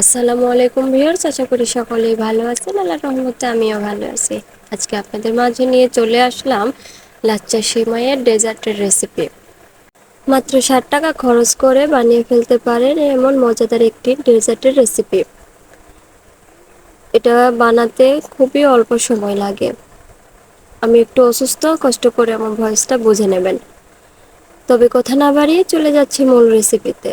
আসসালামু আলাইকুম ভিউয়ার্স, আশা করি সকলেই ভালো আছেন। আল্লাহর রহমতে আমিও ভালো আছি। আজকে আপনাদের মাঝে নিয়ে চলে আসলাম লাচ্চা সিমাইয়ের ডেজার্টের রেসিপি। মাত্র 60 টাকা খরচ করে বানিয়ে ফেলতে পারেন এমন মজাদার একটি ডেজার্টের রেসিপি। এটা বানাতে খুবই অল্প সময় লাগে। আমি একটু অসুস্থ, কষ্ট করে আমার ভয়েসটা বুঝে নেবেন। তবে কথা না বাড়িয়ে চলে যাচ্ছি মূল রেসিপিতে।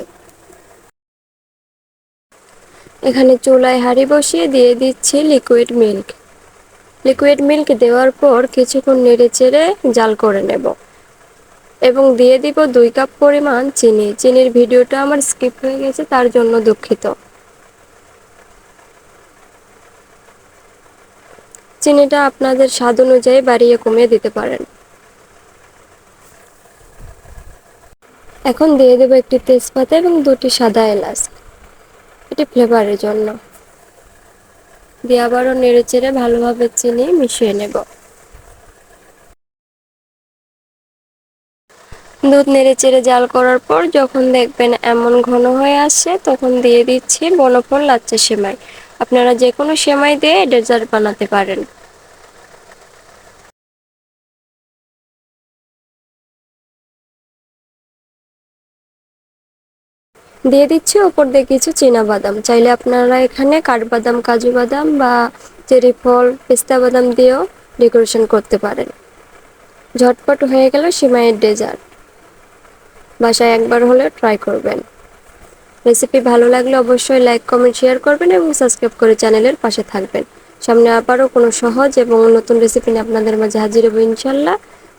এখানে চুলায় হাঁড়ি বসিয়ে দিয়ে দিচ্ছি লিকুইড মিল্ক। লিকুইড মিল্ক দেওয়ার পর কিছুক্ষণ নেড়েচেড়ে জাল করে নেব এবং দিয়ে দিব 2 কাপ পরিমাণ চিনি। চিনির ভিডিওটা আমার স্কিপ হয়ে গেছে, তার জন্য দুঃখিত। চিনিটা আপনাদের স্বাদ অনুযায়ী বাড়িয়ে কমিয়ে দিতে পারেন। এখন দিয়ে দেব একটি তেজপাতা এবং 2টি সাদা এলাচ, এটি ফ্লেভারের জন্য। দিয়ে আবারও নেড়েচেড়ে ভালোভাবে চিনি মিশিয়ে নেব। দুধ নেড়েচেড়ে জাল করার পর যখন দেখবেন এমন ঘন হয়ে আসছে, তখন দিয়ে দিচ্ছি বনফল লাচ্চা সেমাই। আপনারা যে কোনো সেমাই দিয়ে ডেজার্ট বানাতে পারেন। দিয়ে দিচ্ছি ওপর দিয়ে কিছু চীনা বাদাম। চাইলে আপনারা এখানে কাঠবাদাম, কাজু বাদাম বা চেরি ফল, পেস্তা বাদাম দিয়েও ডেকোরেশন করতে পারেন। ঝটপট হয়ে গেল সেমাইয়ের ডেজার্ট। বাসায় একবার হলেও ট্রাই করবেন। রেসিপি ভালো লাগলে অবশ্যই লাইক, কমেন্ট, শেয়ার করবেন এবং সাবস্ক্রাইব করে চ্যানেলের পাশে থাকবেন। সামনে আবারও কোনো সহজ এবং নতুন রেসিপি নিয়ে আপনাদের মাঝে হাজির হব ইনশাল্লাহ।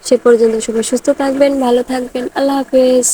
সে পর্যন্ত সবাই সুস্থ থাকবেন, ভালো থাকবেন। আল্লাহ হাফেজ।